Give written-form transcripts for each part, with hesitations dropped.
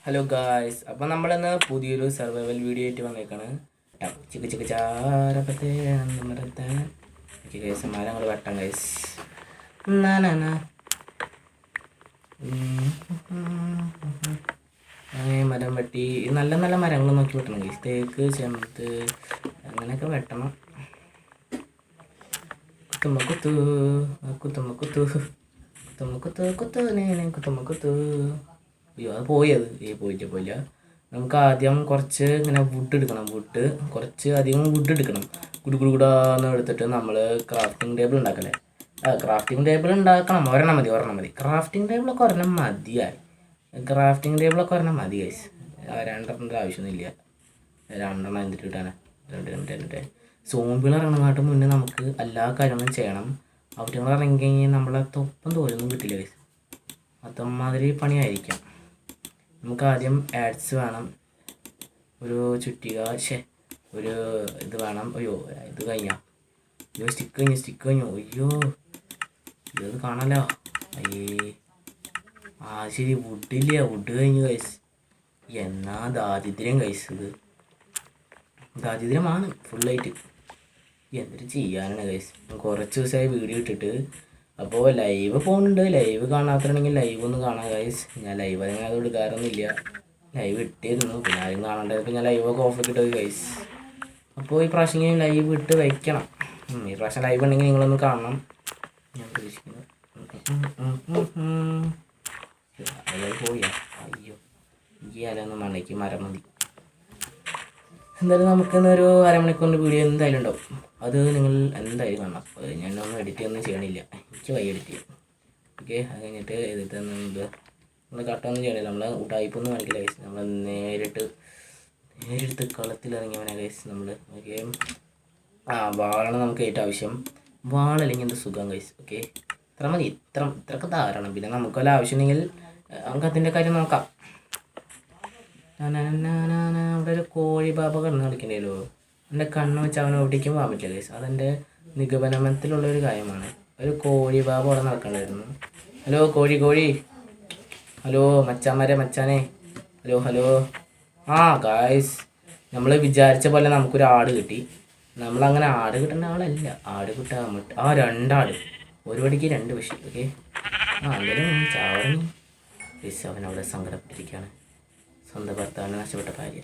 Hello guys, അപ്പോൾ നമ്മളിന്ന് പുതിയൊരു സർവൈവൽ വീഡിയോ ആയിട്ട് വന്നേക്കാണ്. ചിക്ക് ചിക്ക് ചാരപ്പത്തെ നമ്മുടെ ഗൈസ് മരങ്ങൾ വെട്ടാം ഗൈസ്. മരം വെട്ടി നല്ല നല്ല മരങ്ങൾ നോക്കി വെട്ടണം ഗൈസ്. തേക്ക്, ചെമ്പ് അങ്ങനെയൊക്കെ വെട്ടണം. കുത്തുമ്മ കുത്തു കുത്തുമ്മ കുത്തു കുത്തുമ്മ കുത്തു കുത്തു കുത്തുമ്മ കുത്തു. അയ്യോ, അത് പോയില്ല. നമുക്ക് ആദ്യം കുറച്ച് ഇങ്ങനെ വുഡ് എടുക്കണം. കുറച്ച് അധികം വുഡ് എടുക്കണം. കുടുകുടാന്ന് എടുത്തിട്ട് നമ്മൾ ക്രാഫ്റ്റിംഗ് ടേബിൾ ഉണ്ടാക്കല്ലേ. ക്രാഫ്റ്റിംഗ് ടേബിൾ ഉണ്ടാക്കണം. ഒരെണ്ണം മതി. ക്രാഫ്റ്റിംഗ് ടേബിളൊക്കെ ഒരെണ്ണം മതിയായി. ഗൈസ്. രണ്ടെണ്ണത്തിൻ്റെ ആവശ്യമൊന്നുമില്ല. രണ്ടെണ്ണം എന്തിട്ട് കിട്ടാനാ? രണ്ട് സോംബികൾ ഇറങ്ങുന്നതിനായിട്ട് മുന്നേ നമുക്ക് എല്ലാ കാര്യങ്ങളും ചെയ്യണം. അവിടെ ഇറങ്ങി കഴിഞ്ഞാൽ നമ്മളെ തൊപ്പം തോലൊന്നും കിട്ടില്ല ഗൈസ്. അതമാതിരി പണിയായിരിക്കാം. നമുക്ക് ആദ്യം ആഡ്സ് വേണം. ഒരു ചുറ്റിക ഒരു ഇത് വേണം. അയ്യോ, ഇത് സ്റ്റിക്ക് കഴിഞ്ഞോ. അയ്യോ, ഇത് കാണാലോ. അയ്യേ, ശരി. വുഡ് കഴിഞ്ഞു ഗൈസ്. എന്നാ ദാരിദ്ര്യം ഗൈസ്. ഇത് ദാരിദ്ര്യമാണ് ഫുള്ളായിട്ട്. എന്തൊരു ചെയ്യാനാണ് ഗൈസ്. കുറച്ച് ദിവസമായി വീഡിയോ ഇട്ടിട്ട്. അപ്പോൾ ലൈവ് പോകുന്നുണ്ട്. ലൈവ് കാണാത്തുണ്ടെങ്കിൽ ലൈവ് ഒന്ന് കാണാം ഗൈസ്. ഞാൻ ലൈവ് അങ്ങനെ അത് എടുക്കാറൊന്നുമില്ല. ലൈവ് ഇട്ടിരുന്നു, പിന്നെ ആരും കാണണ്ടായപ്പോൾ ഞാൻ ലൈവൊക്കെ ഓഫ് ഇട്ടത് ഗൈസ്. അപ്പോൾ ഈ പ്രാവശ്യം ലൈവ് ഇട്ട് വയ്ക്കണം. ഈ പ്രാവശ്യം ലൈവ് ഉണ്ടെങ്കിൽ നിങ്ങളൊന്ന് കാണണം ഞാൻ പ്രതീക്ഷിക്കുന്നു. പോയാ അയ്യോ, ഈ അലൊന്നും മണ്ണയ്ക്ക് മരം മതി. എന്തായാലും നമുക്കിന്നൊരു അരമണിക്കൂറിൻ്റെ വീഡിയോ എന്തായാലും ഉണ്ടാവും. അത് നിങ്ങൾ എന്തായാലും കാണണം. ഞാനൊന്നും ഒന്നും ചെയ്യണില്ല. എനിക്ക് എഡിറ്റ് ചെയ്യും. ഓക്കെ, അത് കഴിഞ്ഞിട്ട് എഡിറ്റ് നമ്മൾ കട്ടൊന്നും ചെയ്യണില്ല. നമ്മൾ ഉടായ്പൊന്നും കാണിക്കില്ല ഗൈസ്. നമ്മൾ നേരിട്ട് കളത്തിലിറങ്ങിയവനെ ഗൈസ് നമ്മൾ. ഓക്കെ, വാളാണ് നമുക്ക് ഏറ്റവും ആവശ്യം. വാളല്ലെങ്കിൽ എന്ത് സുഖം ഗൈസ്. ഓക്കെ, ഇത്ര മതി. ഇത്രയൊക്കെ ധാരാളം. പിന്നെ നമുക്ക് വല്ല ആവശ്യമുണ്ടെങ്കിൽ നമുക്ക് അതിൻ്റെ കാര്യം നോക്കാം. അവിടെ ഒരു കോഴി ബാബ കിടന്ന് കളിക്കണ്ടല്ലോ. എൻ്റെ കണ്ണ് വെച്ച് അവനെ ഓടിക്കാൻ പോകാൻ പറ്റില്ല ഗൈസ്. അതെൻ്റെ നിഗമനത്തിലുള്ള ഒരു കാര്യമാണ്. ഒരു കോഴി ബാബ അവിടെ നടക്കണ്ടായിരുന്നു. ഹലോ കോഴി. ഹലോ മച്ചാനെ. ഹലോ. ഗായ്സ്, നമ്മൾ വിചാരിച്ച പോലെ നമുക്കൊരു ആട് കിട്ടി. നമ്മളങ്ങനെ ആട് കിട്ടേണ്ട ആളല്ല. ആട് കിട്ടാൻ രണ്ടാട്. ഒരു പടിക്ക് രണ്ട് പക്ഷി. ഓക്കെ, എന്തായാലും ചാവറങ്ങി ഗൈസ്. അവനവിടെ സങ്കടപ്പെട്ടിരിക്കുകയാണ്. സ്വന്തം ഭർത്താവിന് നഷ്ടപ്പെട്ട ഭാര്യ.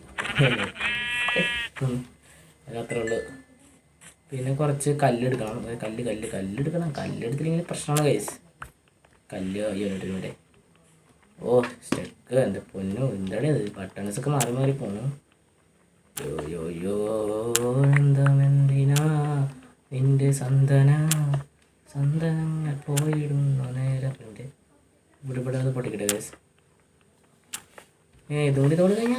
അതത്രേ ഉള്ളൂ. പിന്നെ കുറച്ച് കല്ലെടുക്കണം. കല്ലെടുത്തില്ലെങ്കിൽ പ്രശ്നമാണ് ഗൈസ്. അയ്യോടെ. സ്റ്റെക്ക് എൻ്റെ പൊന്നു. എന്താണ് ഇത്? ബട്ടൺസൊക്കെ മാറി പോണു. യോ എന്തിനാ നിന്റെ സന്തനങ്ങൾ പോയിടുന്നു നേരം. ഇവിടെ അത് പൊട്ടിക്കട്ടെ ഗൈസ്. ഇതും കൂടി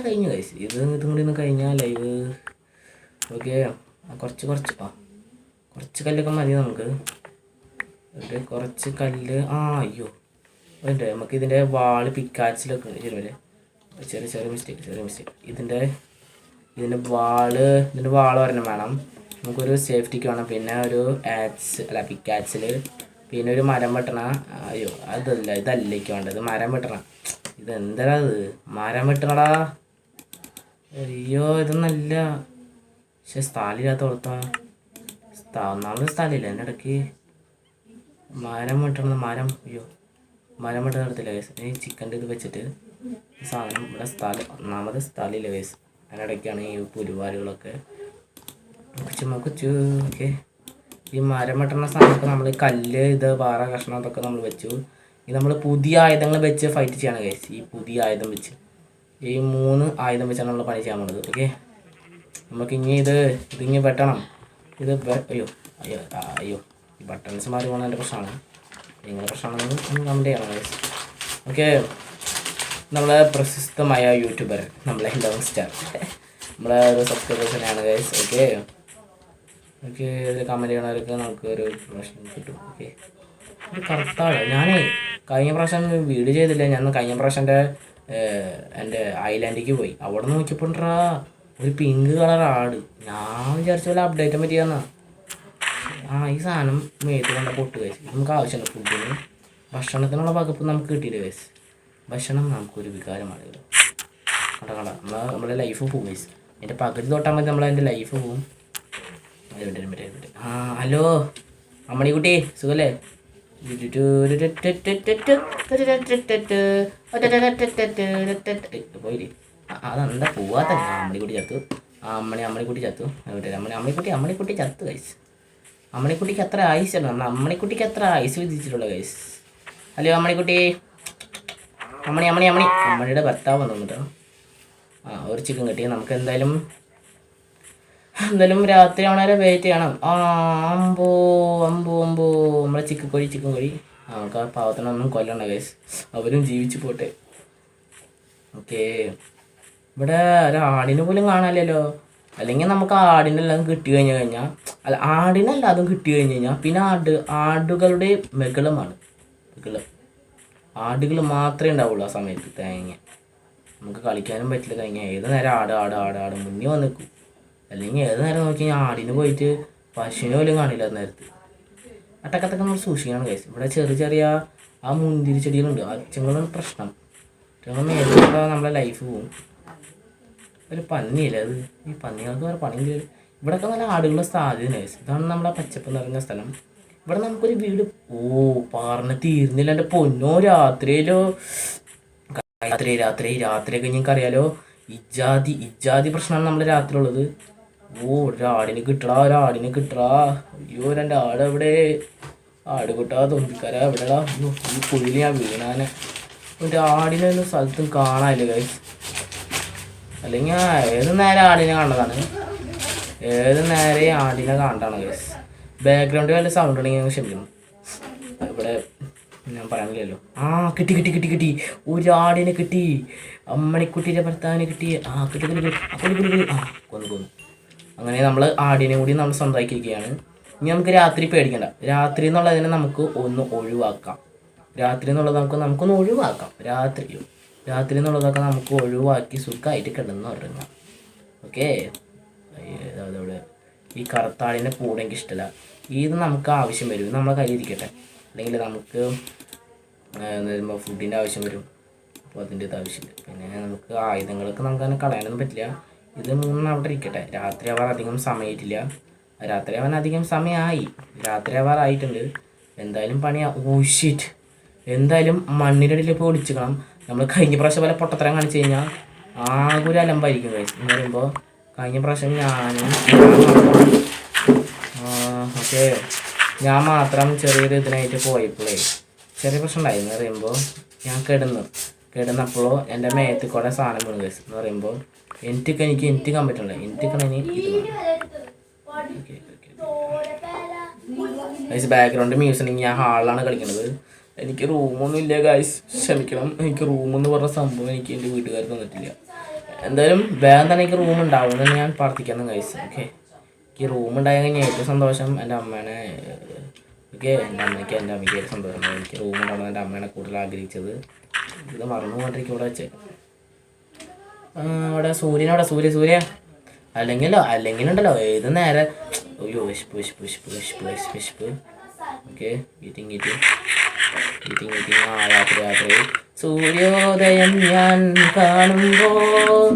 കഴിഞ്ഞു ഗൈസ്. ഇതും കൂടി ഒന്ന് കഴിഞ്ഞാൽ ലൈവ്. ഓക്കെ, കുറച്ച് കല്ലൊക്കെ മതി നമുക്ക്. കുറച്ച് കല്ല്. അയ്യോ, അതുണ്ട്. നമുക്ക് ഇതിൻ്റെ വാള് പിക്കാച്ചിലൊക്കെ ശരിയല്ലേ. ചെറിയ മിസ്റ്റേക്ക്. ഇതിൻ്റെ വാള് ഒരെണ്ണം വേണം. നമുക്കൊരു സേഫ്റ്റിക്ക് വേണം. പിന്നെ ഒരു പിക്കാച്ചിൽ. പിന്നെ ഒരു മരം വെട്ടണ. അയ്യോ, ഇതല്ലേക്ക് വേണ്ടത്. മരം വെട്ടണം. ഇതെന്താ അത്? മരം വെട്ടണടാ. അയ്യോ, ഇതൊന്നല്ല. പക്ഷെ സ്ഥലമില്ലാത്ത ഓർത്താ. ഒന്നാമത് സ്ഥലമില്ല എൻ്റെ ഇടയ്ക്ക്. മരം വെട്ടണം. അയ്യോ, മരം വെട്ടണ നടത്തില്ല കേസ്. ഈ ചിക്കൻ്റെ ഇത് വെച്ചിട്ട് സാധനം ഇവിടെ ഒന്നാമത് സ്ഥലമില്ല കേസ്. അതിനിടയ്ക്കാണ് ഈ പുലുവാലുകളൊക്കെ. ഓക്കെ, ഈ മരം വെട്ടണ സാധനമൊക്കെ നമ്മൾ കല്ല്, പാറ കഷ്ണം അതൊക്കെ നമ്മൾ വെച്ചു. ഇത് നമ്മൾ പുതിയ ആയുധങ്ങൾ വെച്ച് ഫൈറ്റ് ചെയ്യണം ഗൈസ്. ഈ പുതിയ ആയുധം വെച്ച്, ഈ 3 ആയുധം വെച്ചാണ് നമ്മൾ പണി ചെയ്യാൻ പോകുന്നത്. ഓക്കെ, നമുക്ക് ഇതിങ്ങി വെട്ടണം. അയ്യോ ഈ ബട്ടൺസ് മാറി പോകുന്ന എൻ്റെ പ്രശ്നമാണ്. നിങ്ങളുടെ പ്രശ്നമാണെന്ന് കമൻറ്റ് ചെയ്യണം ഗൈസ്. ഓക്കെ, നമ്മളെ പ്രശസ്തമായ യൂട്യൂബർ, നമ്മളെ ലോങ് സ്റ്റാർ, നമ്മളെ ഒരു സബ്സ്ക്രൈബേഴ്സ് തന്നെയാണ് ഗൈസ്. ഓക്കെ, ഇതിൽ കമൻറ്റ് ചെയ്യണവർക്ക് നമുക്ക് ഒരു പ്രൊമോഷൻ കിട്ടും. ഓക്കെ, കറുത്താണ്. കഴിഞ്ഞ പ്രാവശ്യം വീഡിയോ ചെയ്തില്ല. ഞാൻ കഴിഞ്ഞ പ്രാവശ്യം എൻ്റെ ഐലാൻഡിലേക്ക് പോയി. അവിടെ നോക്കിയപ്പോൾ ഒരു പിങ്ക് കളർ ആട്. ഞാൻ വിചാരിച്ച പോലെ അപ്ഡേറ്റ് പറ്റിയെന്നാ. ഈ സാധനം മേത്ത് കൊണ്ട് പൊട്ട് കഴിച്ചു. നമുക്ക് ആവശ്യമുണ്ട് ഫുഡിന്. ഭക്ഷണത്തിനുള്ള വകുപ്പ് നമുക്ക് കിട്ടിയില്ല കഴിച്ച്. ഭക്ഷണം നമുക്കൊരു വികാരമാണല്ലോ. കണ്ട നമ്മുടെ ലൈഫ് പോകും ഗൈസ്. അതിൻ്റെ പകുതി തൊട്ടാൽ മതി നമ്മളതിൻ്റെ ലൈഫ് പോകും. ആ ഹലോ അമ്മണിക്കുട്ടി സുഖല്ലേ? പോയില്ലേ? അതെന്താ പോവാത്ത അമ്മണിക്കുട്ടി ചത്തു. അമ്മണിക്കുട്ടി ചത്തു. അമ്മണിക്കുട്ടി ചത്തു ഗൈസ്. അമ്മണിക്കുട്ടിക്ക് അത്ര ആയുസാണ്. നമ്മുടെ അമ്മണിക്കുട്ടിക്ക് അത്ര ആയുസ് വിധിച്ചിട്ടുള്ള ഗൈസ്. ഹലോ അമ്മണിക്കുട്ടി. അമ്മണിയുടെ ഭർത്താവ് വന്നിട്ടോ. ഒരു ചിക്കൻ കിട്ടി. നമുക്ക് എന്തായാലും രാത്രി ആവണേരെ വെയിറ്റ് ചെയ്യണം. അമ്പോ നമ്മളെ ചിക്കൻ കോഴി നമുക്ക് ആ പാവത്തിനൊന്നും കൊല്ലണ്ട ഗൈസ്. അവരും ജീവിച്ചു പോട്ടെ. ഓക്കെ, ഇവിടെ ഒരാടിനെ പോലും കാണാമല്ലോ. അല്ലെങ്കിൽ നമുക്ക് ആടിനെല്ലാം കിട്ടി കഴിഞ്ഞാൽ ആടിനെല്ലാതും കിട്ടി കഴിഞ്ഞാൽ പിന്നെ ആടുകളുടെ മെഗളമാണ്. ആടുകൾ മാത്രമേ ഉണ്ടാവുള്ളൂ ആ സമയത്ത്. തേങ്ങ നമുക്ക് കളിക്കാനും പറ്റില്ല. തേങ്ങ ഏത് നേരം ആട് മുന്നേ വന്ന് നിൽക്കും. അല്ലെങ്കിൽ ഏത് നേരം നോക്കി കഴിഞ്ഞാൽ ആടിന് പോയിട്ട് പശുവിനെ പോലും കാണില്ല നേരത്ത്. അട്ടക്കത്തൊക്കെ നമ്മൾ സൂക്ഷിക്കണം ഗൈസ്. ഇവിടെ ചെറിയ ആ മുന്തിരി ചെടികളുണ്ട്. അച്ചങ്ങളും പ്രശ്നം. മേലുള്ള നമ്മളെ ലൈഫ് പോവും. ഒരു പന്നിയില്ല അത്. ഈ പന്നികൾക്ക് വേറെ പണിയില്ല. ഇവിടെയൊക്കെ നല്ല ആടുകളുടെ സാധ്യത ഗൈസ്. ഇതാണ് നമ്മുടെ പച്ചപ്പ് നിറഞ്ഞ സ്ഥലം. ഇവിടെ നമുക്കൊരു വീട് പറഞ്ഞ് തീർന്നില്ല എൻ്റെ പൊന്നോ. രാത്രിയൊക്കെ നിങ്ങൾക്ക് അറിയാലോ. ഇജാതി പ്രശ്നമാണ് നമ്മുടെ രാത്രി ഉള്ളത്. ഒരാടിന് കിട്ടടാ. അയ്യോ എൻ്റെ ആട് എവിടെ? ആട് കിട്ടാ തൊമ്പിക്കാരാ എവിടെടാ? ഈ കുഴിയിൽ ഞാൻ വീണാനെ. ഒരു ആടിനെ ഒന്നും സ്ഥലത്തും കാണാനില്ല ഗൈസ്. അല്ലെങ്കിൽ ഏത് നേരം ആടിനെ കണ്ടതാണ്. ഗൈസ്. ബാക്ക്ഗ്രൗണ്ടിൽ വല്ല സൗണ്ട് ഉണ്ടെങ്കിൽ ഞങ്ങൾ ക്ഷമിക്കണം. ഇവിടെ ഞാൻ പറയാനില്ലല്ലോ. കിട്ടി. ഒരാടിനെ കിട്ടി. അമ്മണിക്കുട്ടിയുടെ ഭർത്താവിനെ കിട്ടി. കിട്ടി. കൊന്നു. അങ്ങനെ നമ്മൾ ആടിനെ കൂടി നമ്മൾ സ്വന്തമാക്കിയിരിക്കുകയാണ്. ഇനി നമുക്ക് രാത്രി പേടിക്കണ്ട. രാത്രി എന്നുള്ളതിനെ നമുക്ക് ഒഴിവാക്കാം. നമുക്കൊന്ന് ഒഴിവാക്കാം. രാത്രി എന്നുള്ളതൊക്കെ നമുക്ക് ഒഴിവാക്കി സുഖമായിട്ട് കിടന്നുറങ്ങാം. ഓക്കെ, അതവിടെ ഈ കറുത്താടിൻ്റെ കൂടെ എനിക്ക് ഇഷ്ടമല്ല. ഇത് നമുക്ക് ആവശ്യം വരും. ഇത് നമ്മളെ കയ്യിൽ ഇരിക്കട്ടെ. അല്ലെങ്കിൽ നമുക്ക് വരുമ്പോൾ ഫുഡിൻ്റെ ആവശ്യം വരും. അപ്പോൾ അതിൻ്റെ ആവശ്യമില്ല. പിന്നെ നമുക്ക് ആയുധങ്ങളൊക്കെ നമുക്ക് അങ്ങനെ കളയാനൊന്നും പറ്റില്ല. ഇത് മൂന്നും അവിടെ ഇരിക്കട്ടെ. രാത്രി അധികം സമയമായിട്ടില്ല. അധികം സമയമായി. ആയിട്ടുണ്ട്. എന്തായാലും പണിയാ. ഷീറ്റ്. എന്തായാലും മണ്ണിൻ്റെ ഇടയിൽ ഇപ്പോൾ ഒളിച്ചിക്കണം. നമ്മൾ കഴിഞ്ഞ പ്രാവശ്യം പോലെ പൊട്ടത്തരം കാണിച്ചു കഴിഞ്ഞാൽ ആകെ ഒരു അലമ്പായിരിക്കും ഗൈസ്. എന്ന് പറയുമ്പോൾ കഴിഞ്ഞ പ്രാവശ്യം ഞാൻ മാത്രം ചെറിയൊരു ഇതിനായിട്ട് പോയപ്പോഴേ ചെറിയ പ്രശ്നം ഉണ്ടായിരുന്നു. എന്ന് പറയുമ്പോൾ ഞാൻ കിടന്നപ്പോൾ എൻ്റെ മേത്തിൽ കൂടെ സാധനം വീണു ഗൈസ്. എന്ന് പറയുമ്പോൾ എനിക്ക് കമ്പറ്റുണ്ട്. ഗൈസ് ബാക്ക്ഗ്രൗണ്ട് മ്യൂസിക് ഉണ്ടെങ്കിൽ ഞാൻ ഹാളിലാണ് കളിക്കുന്നത്. എനിക്ക് റൂമൊന്നും ഇല്ല ഗൈസ്, ക്ഷമിക്കണം. എനിക്ക് റൂമെന്ന് പറഞ്ഞ സംഭവം എനിക്ക് എൻ്റെ വീട്ടുകാർക്ക് തന്നിട്ടില്ല. എന്തായാലും വേഗം തന്നെ എനിക്ക് റൂം ഉണ്ടാവുമെന്ന് ഞാൻ പ്രാർത്ഥിക്കുന്നു ഗൈസ്. ഓക്കെ, എനിക്ക് റൂം ഉണ്ടായി കഴിഞ്ഞാൽ ഏറ്റവും സന്തോഷം എൻ്റെ അമ്മേനെ. ഓക്കെ, എൻ്റെ അമ്മയ്ക്ക് ഏറ്റവും സന്തോഷം. എനിക്ക് റൂം ഉണ്ടാവണം എൻ്റെ അമ്മേനെ കൂടുതൽ ആഗ്രഹിച്ചത്. ഇത് മറന്നു കൊണ്ടിരിക്കും. ഇവിടെ വെച്ച് അവിടെ സൂര്യ അല്ലെങ്കിലുണ്ടല്ലോ ഏത് നേരം അയ്യോ വിശപ്പ്. ഓക്കെ, ഈറ്റിംഗ് രാത്രി സൂര്യോദയം ഞാൻ കാണുമ്പോൾ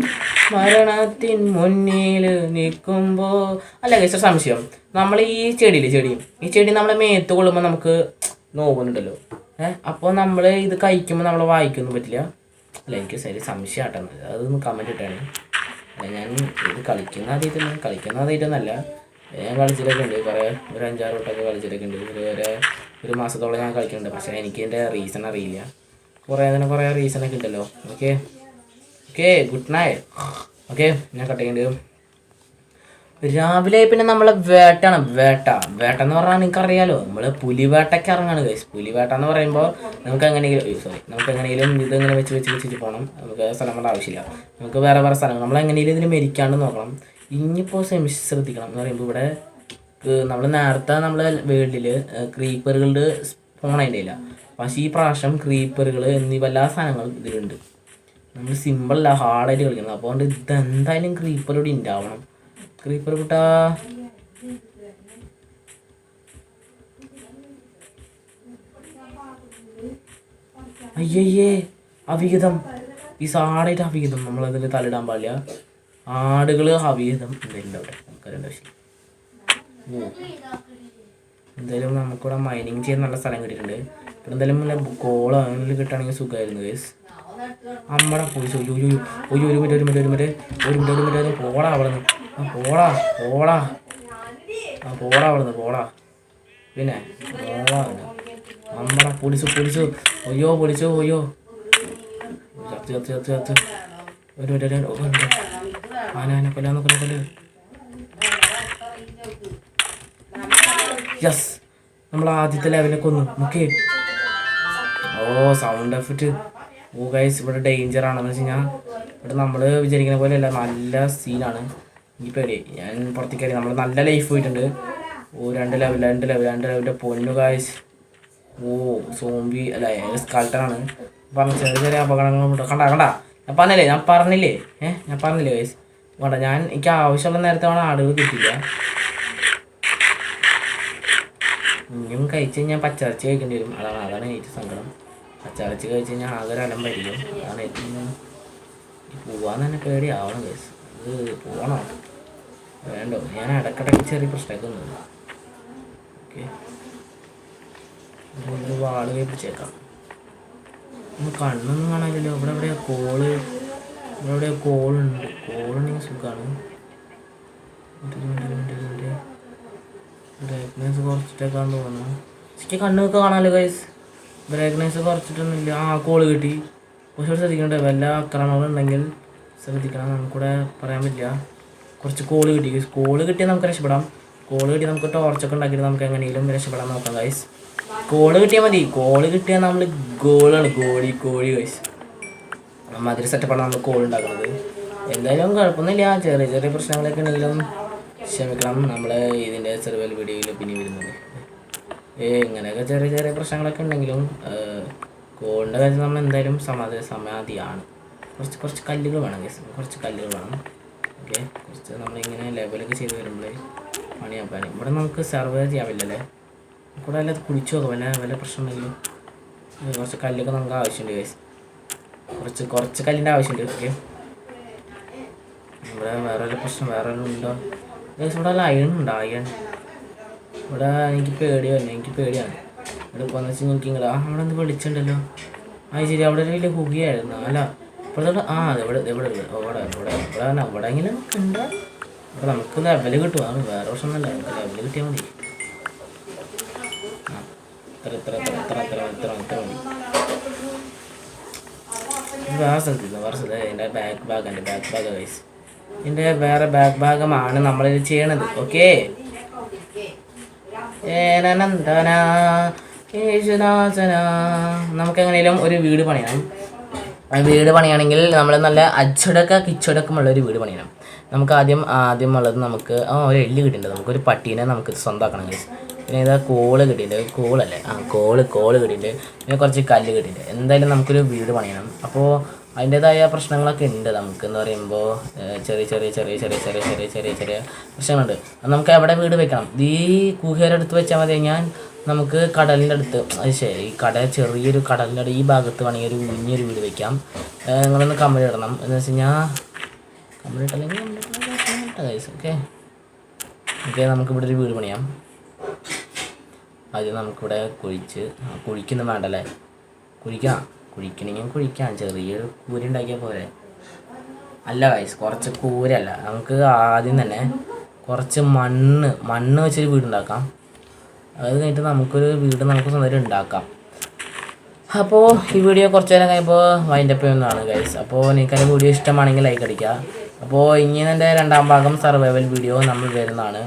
മരണത്തിൻ മുന്നിൽ നിൽക്കുമ്പോൾ. അല്ല ഗൈസ്, സംശയം. നമ്മൾ ഈ ചെടി നമ്മളെ മേത്ത് കൊള്ളുമ്പോൾ നമുക്ക് നോക്കുന്നുണ്ടല്ലോ. അപ്പോൾ നമ്മൾ ഇത് കഴിക്കുമ്പോൾ നമ്മളെ വായിക്കൊന്നും പറ്റില്ല. അല്ല, എനിക്ക് ശരി സംശയം ആട്ടുന്നത്. അതൊന്ന് കമൻറ്റ് ഇട്ടാണ്. അല്ല, ഞാൻ ഇത് കളിക്കുന്നതായിട്ടൊന്നല്ല. ഞാൻ കളിച്ചിട്ടൊക്കെ ഉണ്ട്. ഒരു 5-6 വട്ടമൊക്കെ കളിച്ചിട്ടൊക്കെ ഉണ്ട്. ഒരു മാസത്തോളം ഞാൻ കളിക്കുന്നുണ്ട്. പക്ഷേ എനിക്ക് എൻ്റെ റീസൺ അറിയില്ല. കുറേ റീസണൊക്കെ ഉണ്ടല്ലോ. Okay good night. ഓക്കെ, ഞാൻ കട്ട് ചെയ്യുന്നുണ്ട്. രാവിലെ പിന്നെ നമ്മളെ വേട്ട എന്ന് പറഞ്ഞാൽ നിങ്ങൾക്കറിയാലോ. നമ്മൾ പുലിവേട്ടയ്ക്ക് ഇറങ്ങാണ് ഗൈസ്. പുലിവേട്ട എന്ന് പറയുമ്പോൾ നമുക്ക് എങ്ങനെയെങ്കിലും ഇതിങ്ങനെ വെച്ച് പോകണം. നമുക്ക് സ്ഥലങ്ങളുടെ ആവശ്യമില്ല. നമുക്ക് വേറെ സ്ഥലങ്ങൾ നമ്മൾ എങ്ങനെയെങ്കിലും ഇതിന് മരിക്കാണ്ട് നോക്കണം. ഇനിയിപ്പോൾ ശ്രദ്ധിക്കണം എന്ന് പറയുമ്പോൾ ഇവിടെ നമ്മൾ നേരത്തെ നമ്മളെ വേൾഡിൽ ക്രീപ്പറുകളുടെ സ്പോണായിട്ടില്ല. പക്ഷേ ഈ പ്രാവശ്യം ക്രീപ്പറുകൾ എന്നീ എല്ലാ സാധനങ്ങളും ഇതിലുണ്ട്. നമ്മൾ സിമ്പിളല്ല, ഹാർഡായിട്ട് കളിക്കണം. അപ്പോൾ അതുകൊണ്ട് ഇതെന്തായാലും ക്രീപ്പറോട് ഉണ്ടാവണം. ക്രീപ്പർ കൂട്ടാ അയ്യേ അവിഹിതം. ഈ ആടായിട്ട് ഹവീതം നമ്മളതിൽ തലയിടാൻ പാടില്ല. ആടുകൾ ഹവീതം എന്തെങ്കിലും അവിടെ നമുക്കറിയേണ്ട ആവശ്യം. എന്തായാലും നമുക്കിവിടെ മൈനിങ് ചെയ്യാൻ നല്ല സ്ഥലം കിട്ടിയിട്ടുണ്ട്. ഇവിടെ എന്തായാലും കോളോ അങ്ങനെ കിട്ടുകയാണെങ്കിൽ സുഖമായിരുന്നു ഗൈസ്. അമ്മടെ പോയി ഒരു മിനിറ്റ് പോടാ അവിടെ നിന്ന് പോടാ അവിടെ നിന്ന് പോടാ. പിന്നെ അമ്മടാ പൊളിച്ചു അയ്യോ ചത്ത് ഒരു ആന കൊല്ല്. യെസ്, നമ്മൾ ആദ്യത്തെ ലെവലിനെ കൊന്നു. Okay, sound effect. ഗൈസ് ഇവിടെ ഡേഞ്ചർ ആണെന്ന് വെച്ച് കഴിഞ്ഞാൽ ഇവിടെ നമ്മൾ വിചാരിക്കുന്ന പോലെയല്ല, നല്ല സീനാണ്. എനിക്ക് പേടി, ഞാൻ പുറത്തേക്ക് കയറി. നമ്മൾ നല്ല ലൈഫ് പോയിട്ടുണ്ട്. രണ്ട് ലെവലിൻ്റെ പൊന്നു ഗൈസ്. സോംബി അല്ല സ്കൾട്ടനാണ്. പറഞ്ഞ ചെറിയ അപകടങ്ങളുണ്ട്. കണ്ട ഞാൻ പറഞ്ഞില്ലേ ഗൈസ്. വേണ്ട, എനിക്ക് ആവശ്യമുള്ള നേരത്തെ ആടുകൾ കിട്ടില്ല. ഇനിയും കഴിച്ച് കഴിഞ്ഞാൽ പച്ചിറച്ചി കഴിക്കേണ്ടി വരും. അതാണ് ഏറ്റവും സങ്കടം. പച്ചിറച്ചി കഴിച്ച് കഴിഞ്ഞാൽ ആകെ ഒരു അലമ്പായിരിക്കും. അതാണ് ഏറ്റവും പോവാന്ന് തന്നെ പേടിയാവണം ഗൈസ്. ഇത് പോകണോ വേണ്ടോ? ഞാൻ ഇടയ്ക്കിടയ്ക്ക് ചെറിയ പ്രശ്നമൊക്കെ ഒന്നും. ഓക്കെ, ഒരു വാള് കൈ പിടിച്ചേക്കാം. കണ്ണൊന്നും കാണാനില്ലല്ലോ. ഇവിടെ കോളുണ്ട്. കോളുണ്ടെങ്കിൽ സുഖമാണ്. ബ്രൈറ്റ്നസ് കുറച്ചിട്ടേക്കാന്ന് തോന്നുന്നു. എനിക്ക് കണ്ണൊക്കെ കാണാമല്ലോ ഗൈസ്. ബ്രൈറ്റ്നസ് കുറച്ചിട്ടൊന്നുമില്ല. കോള് കിട്ടി. പക്ഷെ ശ്രദ്ധിക്കണ്ടേ, വല്ല ആക്രമണങ്ങളുണ്ടെങ്കിൽ ശ്രദ്ധിക്കണം. നമുക്കിവിടെ പറയാൻ പറ്റില്ല. കുറച്ച് കോള് കിട്ടിയാൽ നമുക്ക് രക്ഷപ്പെടാം. നമുക്ക് ടോർച്ചൊക്കെ ഉണ്ടാക്കിയിട്ട് നമുക്ക് എങ്ങനെയെങ്കിലും രക്ഷപ്പെടാൻ നോക്കാം ഗൈസ്. കോള് കിട്ടിയാൽ മതി. കോള് കിട്ടിയാൽ നമ്മൾ ഗോളാണ്. കോഴി ഗൈസ്. മാതിരി സെറ്റപ്പാണ് നമ്മൾ കോൾ ഉണ്ടാക്കുന്നത്. എന്തായാലും കുഴപ്പമൊന്നുമില്ല. ചെറിയ പ്രശ്നങ്ങളൊക്കെ ഉണ്ടെങ്കിലും ക്ഷമിക്കണം. നമ്മൾ ഇതിൻ്റെ സർവൈവൽ വീഡിയോയിൽ പിന്നെ വരുന്നത്. ഇങ്ങനെയൊക്കെ ചെറിയ പ്രശ്നങ്ങളൊക്കെ ഉണ്ടെങ്കിലും കോളിൻ്റെ കാര്യത്തിൽ നമ്മൾ എന്തായാലും സമാധിയാണ്. കുറച്ച് കല്ലുകൾ വേണം ഗൈസ്. ഓക്കെ, കുറച്ച് നമ്മളിങ്ങനെ ലെവലൊക്കെ ചെയ്ത് വരുമ്പോൾ പണിയാക്കാൻ ഇവിടെ നമുക്ക് സർവൈവ് ചെയ്യാൻ പറ്റില്ലല്ലേ. കൂടെ അല്ലാതെ കുടിച്ചു നോക്കാം. വല്ല പ്രശ്നം ഉണ്ടെങ്കിലും കുറച്ച് കല്ലൊക്കെ നമുക്ക് ആവശ്യമുണ്ട് ഗൈസ്. കുറച്ച് കല്ലിൻ്റെ ആവശ്യമുണ്ട്. ഓക്കെ, ഇവിടെ വേറെ പ്രശ്നം ഉണ്ടോ ഗൈസ്? ഇവിടെ അയൺ ഉണ്ടോ? ഇവിടെ എനിക്ക് പേടിയാണ്. ഇവിടെ ഇപ്പോൾ എന്ന് വെച്ചാൽ എനിക്ക് അവിടെ ഒന്ന് വിളിച്ചിട്ടുണ്ടല്ലോ. ശരി, അവിടെ ഒരു വലിയ ഹുഗിയായിരുന്നു. അല്ല ഇവിടെ എങ്ങനെ ഉണ്ട്. അപ്പോൾ നമുക്ക് ലെവല് കിട്ടും. വേറെ പ്രശ്നമൊന്നുമല്ല, നമുക്ക് ലെവല് കിട്ടിയാൽ മതി. ഇത്ര മതി. വേറെ സ്ഥലത്ത് എൻ്റെ ബാക്ക് ബാഗ് ഗൈസ്. ഇതിൻ്റെ വേറെ ബാക്ക് ഭാഗമാണ് നമ്മളിത് ചെയ്യണത്. ഓക്കെ, നമുക്ക് എങ്ങനെയും ഒരു വീട് പണിയണം. വീട് പണിയാണെങ്കിൽ നമ്മൾ നല്ല കിച്ചടക്കമുള്ളൊരു വീട് പണിയണം. നമുക്ക് ആദ്യം ഉള്ളത് നമുക്ക് ഒരു എല്ല് കിട്ടിയിട്ടുണ്ട്. നമുക്കൊരു പട്ടീനെ നമുക്ക് സ്വന്തമാക്കണം ഗൈസ്. പിന്നെ ഇതാ കോള് കിട്ടിയിട്ടുണ്ട്. കോള് കിട്ടിയിട്ടുണ്ട്. പിന്നെ കുറച്ച് കല്ല് കിട്ടിയിട്ടുണ്ട്. എന്തായാലും നമുക്കൊരു വീട് പണിയണം. അപ്പോൾ അതിൻ്റേതായ പ്രശ്നങ്ങളൊക്കെ ഉണ്ട്. നമുക്ക് എന്ന് പറയുമ്പോൾ ചെറിയ പ്രശ്നങ്ങളുണ്ട്. നമുക്ക് എവിടെ വീട് വെക്കണം? ഈ കുഹയുടെ അടുത്ത് വെച്ചാൽ മതി. നമുക്ക് കടലിൻ്റെ അടുത്ത് ചെറിയൊരു കടലിൻ്റെ അടുത്ത് ഈ ഭാഗത്ത് വേണമെങ്കിൽ ഒരു കുഞ്ഞൊരു വീട് വെക്കാം. നിങ്ങളൊന്ന് കമ്പനി ഇടണം എന്ന് വെച്ച് കഴിഞ്ഞാൽ കമ്പനി ഇട്ടല്ലെങ്കിൽ ഓക്കെ നമുക്കിവിടെ ഒരു വീട് പണിയാം. ആദ്യം നമുക്കിവിടെ കുഴിക്കൊന്നും വേണ്ടല്ലേ. കുഴിക്കണമെങ്കിൽ ചെറിയൊരു കൂര ഉണ്ടാക്കിയാൽ പോരെ. അല്ല ഗൈസ്, കുറച്ച് കൂരല്ല. നമുക്ക് ആദ്യം തന്നെ കുറച്ച് മണ്ണ് വെച്ചൊരു വീടുണ്ടാക്കാം. അത് കഴിഞ്ഞിട്ട് നമുക്കൊരു വീട് നമുക്ക് സ്വന്തമായിട്ട് ഉണ്ടാക്കാം. അപ്പോൾ ഈ വീഡിയോ കുറച്ച് നേരം കഴിയുമ്പോൾ വൈൻഡപ്പ് ചെയ്യുന്നതാണ് ഗൈസ്. അപ്പോൾ നിങ്ങൾക്ക് എൻ്റെ വീഡിയോ ഇഷ്ടമാണെങ്കിൽ ലൈക്ക് അടിക്കുക. അപ്പോൾ ഇങ്ങനെ എൻ്റെ രണ്ടാം ഭാഗം സർവൈവൽ വീഡിയോ നമ്മൾ വരുന്നതാണ്.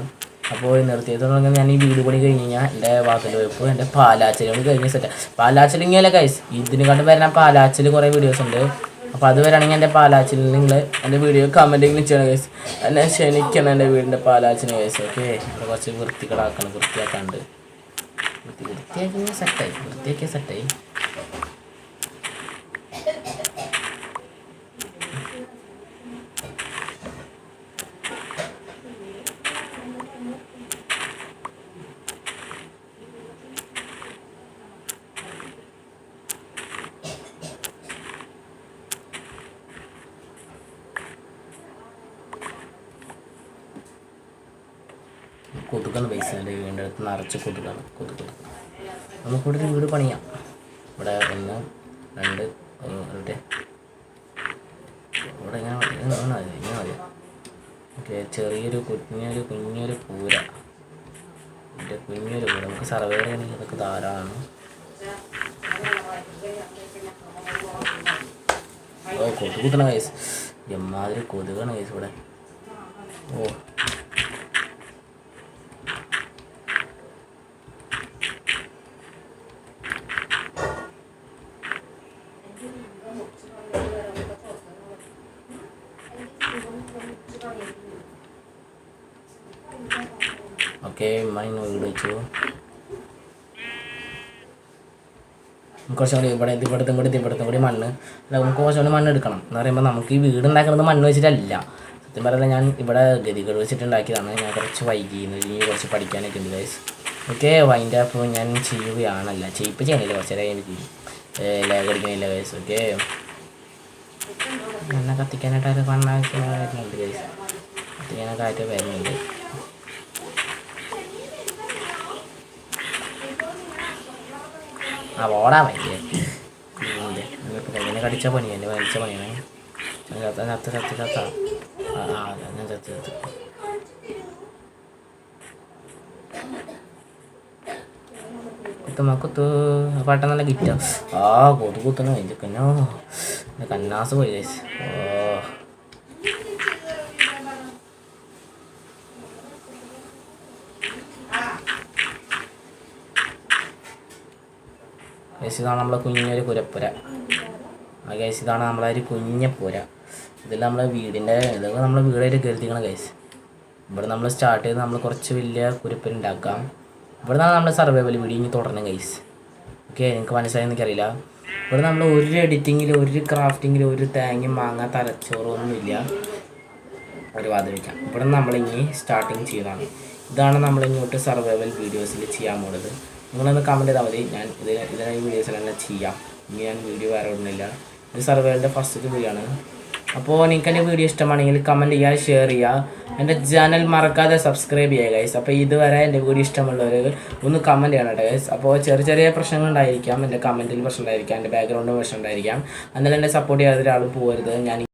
അപ്പോൾ നിർത്തിയത് ഞാൻ ഈ വീട് പണി കഴിഞ്ഞ് കഴിഞ്ഞാൽ എൻ്റെ വാതിൽ വെപ്പ് എൻ്റെ പാലാച്ചലും കഴിഞ്ഞ് സെറ്റ്. പാലാച്ചലിങ്ങല്ല ഗൈസ്, ഇതിനെക്കാട്ടും വരുന്ന പാലാച്ചൽ കുറേ വീഡിയോസ് ഉണ്ട്. അപ്പോൾ അത് വരാണെങ്കിൽ എൻ്റെ പാലാച്ചിൽ നിങ്ങൾ എൻ്റെ വീഡിയോ കമൻറ്റിങ്ങിൽ ചെയ്യണം ഗൈസ്. എന്നെ ക്ഷണിക്കണം എൻ്റെ വീടിൻ്റെ പാലാച്ചിന് ഗൈസ്. ഓക്കെ, കുറച്ച് വൃത്തിയാക്കാണ്ട് വൃത്തിയാക്കിയ സെറ്റായി. കൊതുകാണ് പൈസ. എൻ്റെ വീടിൻ്റെ അടുത്ത് നിറച്ച് കൊതുകാണ്. കൊതുക് നമുക്കിവിടെ ഒരു വീട് പണിയാം. ഇവിടെ 1 2 ഇവിടെ ഇങ്ങനെ മതി. ഓക്കെ, ചെറിയൊരു കുഞ്ഞൊരു പൂര. എൻ്റെ കുഞ്ഞൊരു പൂര നമുക്ക് സർവേ ചെയ്യണമെങ്കിൽ ഇതൊക്കെ ധാരാളമാണ്. ഓ കൊതുകുത്തണ കേസ്, എമ്മാതിരി കൊതുകാണ് കേസ് ഇവിടെ. ഓ ഓക്കെ, മൈൻ വീട് വെച്ചു. കുറച്ചും കൂടി ഇവിടുത്തെ കൂടി മണ്ണ് അല്ല, നമുക്ക് കുറച്ചുകൂടി മണ്ണ് എടുക്കണം എന്ന് പറയുമ്പോൾ നമുക്ക് ഈ വീട് ഉണ്ടാക്കുന്നത് മണ്ണ് വെച്ചിട്ടല്ല. സത്യം പറഞ്ഞാൽ ഞാൻ ഇവിടെ ഗതികൾ വെച്ചിട്ടുണ്ടാക്കിയതാണ്. ഞാൻ കുറച്ച് വൈകിയിരുന്നു, ഇനി കുറച്ച് പഠിക്കാനൊക്കെ ഉണ്ട് ഗൈസ്. ഓക്കെ, വൈൻഡ് അപ്പ് ഞാൻ ചെയ്യുകയാണല്ല, ചെയ്യിപ്പിച്ചില്ല. കുറച്ച് നേരം എനിക്ക് ലാഗ് അടിക്കണില്ല ഗൈസ്. ഓക്കെ, എന്നെ കത്തിക്കാനായിട്ടൊക്കെ വരുന്നുണ്ട് ഗൈസ്. കത്തിക്കാനൊക്കെ ആയിട്ട് വരുന്നുണ്ട്. ആ ഓടാൻ പറ്റിയ കയ്യിനെ കടിച്ച പണിയാണ്, എന്നെ വലിച്ച പണിയാണ്. ചത്ത ഞാൻ ചത്ത് കുത്ത് പാട്ട നല്ല ഗിറ്റാ. ആ കൊതുകുത്തണോ എനിക്കന്നോ കന്നാസ് പോയി ഗൈസ്. ഓ ഗൈസ്, ഇതാണ് നമ്മളെ കുഞ്ഞൊരു പുരപ്പുര. ആ ഗൈസ്, ഇതാണ് നമ്മളെ ഒരു കുഞ്ഞപ്പുര. ഇതെല്ലാം നമ്മളെ വീടിൻ്റെ ഇതൊക്കെ നമ്മളെ വീടായിട്ട് കരുതിക്കണം ഗൈസ്. ഇവിടെ നമ്മൾ സ്റ്റാർട്ട് ചെയ്ത് നമ്മൾ കുറച്ച് വലിയ കുരപ്പുര ഉണ്ടാക്കാം. ഇവിടെ നിന്നാണ് നമ്മുടെ സർവൈവൽ വീഡിയോ ഇനി തുടരണം ഗൈസ്. ഓക്കെ, എനിക്ക് മനസ്സിലായെന്ന് എനിക്കറിയില്ല. ഇവിടെ നമ്മൾ ഒരു എഡിറ്റിങ്ങിൽ ഒരു ക്രാഫ്റ്റിങ്ങിൽ ഒരു തേങ്ങയും മാങ്ങ തലച്ചോറൊന്നുമില്ല. ഒരു വാതിൽ വയ്ക്കാം. ഇവിടെ നമ്മളിനി സ്റ്റാർട്ടിങ് ചെയ്തതാണ്. ഇതാണ് നമ്മളിങ്ങോട്ട് സർവൈവൽ വീഡിയോസിൽ ചെയ്യാൻ പോകുന്നത്. നിങ്ങളൊന്ന് കമൻറ്റ് ചെയ്താൽ മതി, ഞാൻ ഇതിനായി വീഡിയോസിലെല്ലാം ചെയ്യാം. ഇനി ഞാൻ വീഡിയോ വേറെ ഇടുന്നില്ല. ഇത് സർവൈവലിൻ്റെ ഫസ്റ്റത്തെ വീഡിയോ ആണ്. അപ്പോൾ നിങ്ങൾക്ക് എൻ്റെ വീഡിയോ ഇഷ്ടമാണെങ്കിൽ കമൻറ്റ് ചെയ്യുക, ഷെയർ ചെയ്യുക. എൻ്റെ ചാനൽ മറക്കാതെ സബ്സ്ക്രൈബ് ചെയ്യുക ഗൈസ്. അപ്പോൾ ഇതുവരെ എൻ്റെ വീഡിയോ ഇഷ്ടമുള്ളവർ ഒന്ന് കമൻറ്റ് ചെയ്യണം കേട്ടോ ഗൈസ്. അപ്പോൾ ചെറിയ പ്രശ്നങ്ങളുണ്ടായിരിക്കാം, എൻ്റെ കമൻറ്റിൽ പ്രശ്നം ഉണ്ടായിരിക്കാം, എൻ്റെ ബാക്ക്ഗ്രൗണ്ടിൽ പ്രശ്നം ഉണ്ടായിരിക്കാം. എന്നാലും എന്നെ സപ്പോർട്ട് ചെയ്യാതെ ഒരാളും പോകരുത്. ഞാൻ